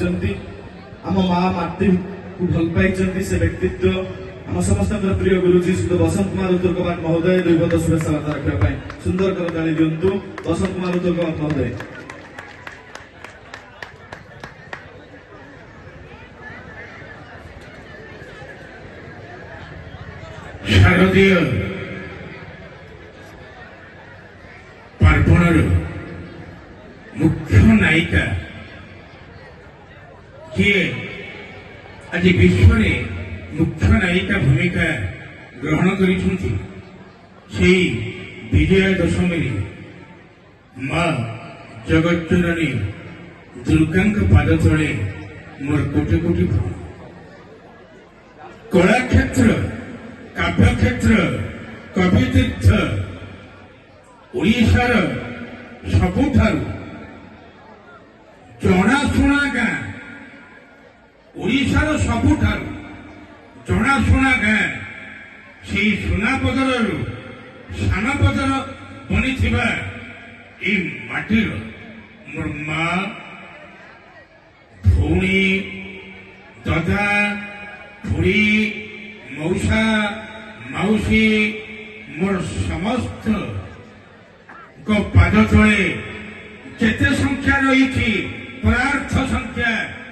କରିଛନ୍ତି ଆମ ମା ମାଟିକୁ ଭଲ ପାଇଛନ୍ତି ସେ ବ୍ୟକ୍ତିତ୍ୱ ଆମ ସମସ୍ତଙ୍କର ପ୍ରିୟ ଗୁରୁଜୀ ଶ୍ରୀ ବସନ୍ତ କୁମାର ଉତ୍ତରକବାଟ ମହୋଦୟ ଦୁଇପଦ ଶୁଭେଚ୍ଛା ବାର୍ତ୍ତା ରଖିବା ପାଇଁ ସୁନ୍ଦର କରତାଳି ଦିଅନ୍ତୁ ବସନ୍ତ କୁମାର ଉତ୍ତରକବାଟ ମହୋଦୟ। শারদীয় পার্বণর মুখ্য নায়িকা যিয়ে আজ বিশ্বরে মুখ্য নায়িকা ভূমিকা গ্রহণ করেছেন সেই বিজয়া দশমী মা জগজ্জননী দুর্গাঙ্ক পাদ তলে মোর কোটি কোটি প্রণাম। কলাক্ষেত্র কাব্যক্ষেত্র কবিতীর্থ ওড়িশার ସବୁଠାରୁ ଜଣାଶୁଣା ଗାଁ ଓଡ଼ିଶାର ସବୁଠାରୁ ଜଣାଶୁଣା ଗାଁ ସେଇ ସୁନାପଦରରୁ ସାନପଦର ବନିଥିବା ଏଇ ମାଟିର ମୋର ମା ଭଉଣୀ ଦଦା ଖୁଡ଼ୀ ମଉସା ମାଉସୀ ମୋର ସମସ୍ତ ପାଦ ତଳେ ଯେତେ ସଂଖ୍ୟା ରହିଛି ପରାର୍ଥ ସଂଖ୍ୟା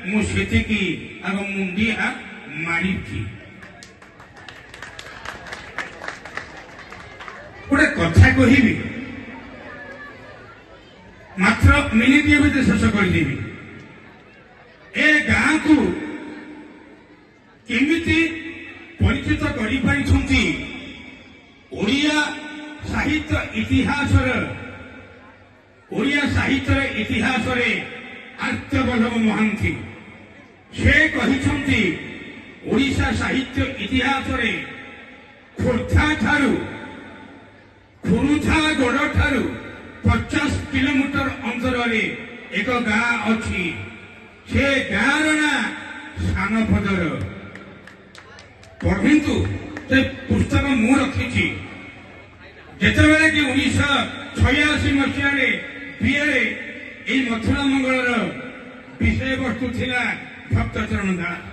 ମୁଁ ସେତିକି ଆଗ ମୁଣ୍ଡିଆ ମାରିଛି। ଗୋଟେ କଥା କହିବି ମାତ୍ର ମିନିଟିଏ ଭିତରେ ଶେଷ କରିଦେବି। ଏ ଗାଁକୁ କେମିତି ପରିଚିତ କରିପାରିଛନ୍ତି ଓଡ଼ିଆ ସାହିତ୍ୟ ଇତିହାସର ଓଡ଼ିଆ ସାହିତ୍ୟର ଇତିହାସରେ ଆର୍ତ୍ତବଲ୍ଲଭ ମହାନ୍ତି ସେ କହିଛନ୍ତି ଓଡ଼ିଶା ସାହିତ୍ୟ ଇତିହାସରେ ଖୋର୍ଦ୍ଧା ଠାରୁ ଖୁରୁଝାଗଡ଼ ଠାରୁ 50 କିଲୋମିଟର ଅନ୍ତରରେ ଏକ ଗାଁ ଅଛି। ସେ ଗାଁର ନାଁ ସାନପଦର। ପଢ଼ନ୍ତୁ ସେ ପୁସ୍ତକ ମୁଁ ରଖିଛି। ଯେତେବେଳେ କି 1986 ମସିହାରେ ବିଏରେ এই ମଥୁରା ମଙ୍ଗଳର ବିଷୟବସ୍ତୁ ଥିଲା ଭକ୍ତଚରଣ ଦାସ।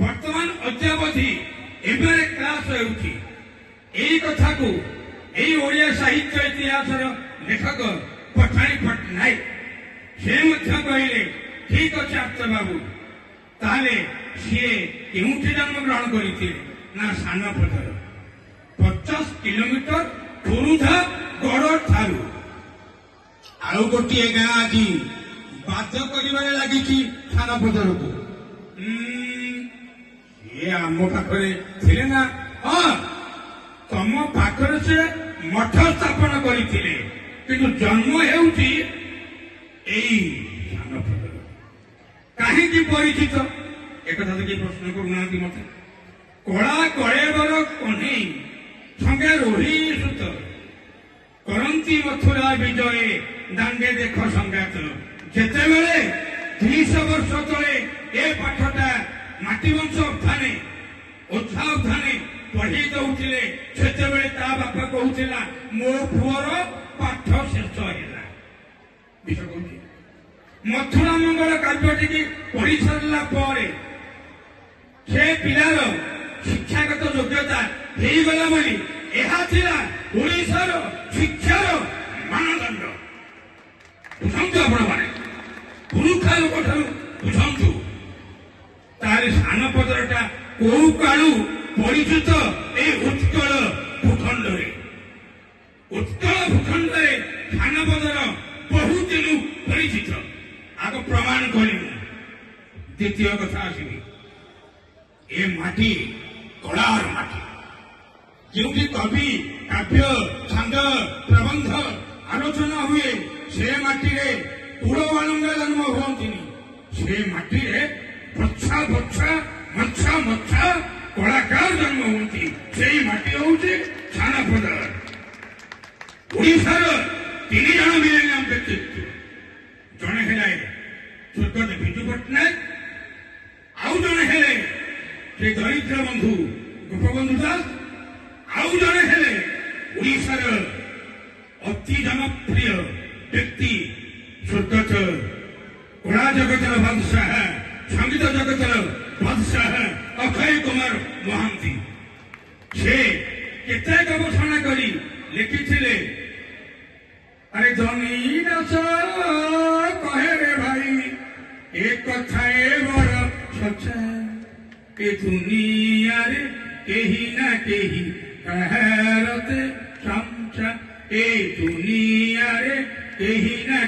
ବର୍ତ୍ତମାନ ଅଦ୍ୟାବଧି ଏବେ କ୍ଲାସ ହେଉଛି এই କଥାକୁ এই ଓଡ଼ିଆ ସାହିତ୍ୟ ଇତିହାସର ଲେଖକ ପଠାଣି ପଟ୍ଟନାୟକ ସେ ମଧ୍ୟ କହିଲେ ଠିକ ଅଛି ଆର୍ତ୍ତବାବୁ ତାହେଲେ ସିଏ କେଉଁଠି ଜନ୍ମଗ୍ରହଣ କରିଥିଲେ ନା ସାନପଦର 50 କିଲୋମିଟର ଖୁରୁଝାଗଡ଼ ଠାରୁ। ଆଉ ଗୋଟିଏ ଗାଁ ଆଜି ବାଦ କରିବାରେ ଲାଗିଛି ସାନପଦରକୁ। ସିଏ ଆମ ପାଖରେ ଥିଲେ ନା? ହଁ ତମ ପାଖରେ ସେ ମଠ ସ୍ଥାପନ କରିଥିଲେ କିନ୍ତୁ ଜନ୍ମ ହେଉଛି ଏଇ ସାନପଦର। କାହିଁକି ପରିଚିତ একথা থেকে প্রশ্ন করুনাহান্তি মতে। কলা কলেবর কহ্নেই সঙ্গে রহি সুত করন্তি মথুরা বিজয়ে দাঙ্গে দেখ সংঘাত। যেতেবেলে 300 বর্ষ তলে এ পাঠটা মাটিবংশ উত্থানে ওঝা উত্থানে পঢ়েই দৌଥିଲେ ସେତେବେଳେ ତା ବାପା କହୁଥିଲା ମୋ ପୁଅର ପାଠ ଶେଷ ହେଲା। ବିଷ କହୁଛି ମଥୁରା ମଙ୍ଗଳ କାବ୍ୟଟିକି ପଢି ସାରିଲା ପରେ ସେ ପିଲାର ଶିକ୍ଷାଗତ ଯୋଗ୍ୟତା ହେଇଗଲା ବୋଲି ଏହା ଥିଲା ଓଡ଼ିଶାର ଶିକ୍ଷାର ମାନଦଣ୍ଡ। ବୁଝନ୍ତୁ ଆପଣମାନେ ପୁରୁଖା ଲୋକଠାରୁ ବୁଝନ୍ତୁ। ତାହେଲେ ସାନପଦରଟା କୋଉ କାଳୁ ପରିଚିତ এই ଉତ୍କଳ ଭୂଖଣ୍ଡରେ। ଉତ୍କଳ ଭୂଖଣ୍ଡରେ ସାନପଦର ବହୁ ଦିନୁ ପରିଚିତ। ଆଗ ପ୍ରମାଣ କରିବୁ। ଦ୍ୱିତୀୟ କଥା ଆସିବି ଏ ମାଟି କଳାର ମାଟି। ଯେଉଁଠି କବି କାବ୍ୟ ଛାନ୍ଦ ପ୍ରବନ୍ଧ ଆଲୋଚନା ହୁଏ ସେ ମାଟିରେ କୁଳବାଳୁଙ୍ଗା ଜନ୍ମ ହୁଅନ୍ତିନି। ସେ ମାଟିରେ ବଛା ବଛା ମଛା ମଛା କଳାକାର ଜନ୍ମ ହୁଅନ୍ତି। ସେଇ ମାଟି ହେଉଛି ସାନପଦ। ଓଡ଼ିଶାର 3 ଜଣ ମିଲେନିୟମ ବ୍ୟକ୍ତିତ୍ୱ। ଜଣେ ହେଲେ ସ୍ୱର୍ଗତ ବିଜୁ ପଟ୍ଟନାୟକ, ଆଉ ଜଣେ ହେଲେ ସେ ଦରିଦ୍ର ବନ୍ଧୁ ଗୋପବନ୍ଧୁ ଦାସ, ଆଉ ଜଣେ ହେଲେ ଓଡ଼ିଶାର ଅତି ଜନପ୍ରିୟ ବ୍ୟକ୍ତି ସ୍ୱର୍ଗତ କଳା ଜଗତର ବାଦଶାହ ସଙ୍ଗୀତ ଜଗତର ବାଦଶାହ ଅକ୍ଷୟ କୁମାର ମହାନ୍ତି। ସେ କେତେ ଗବେଷଣା କରି ଲେଖିଥିଲେ, ଆରେ ଜନି ଦାସ କହେ ରେ ଭାଇ ଏ କଥା ଏ ବଡ଼ ସଚା, ଏ ଦୁନିଆରେ କେହି ନା କେହି କାହାରତେ ଚାମଚା, ଏ ଦୁନିଆରେ କେହି ନା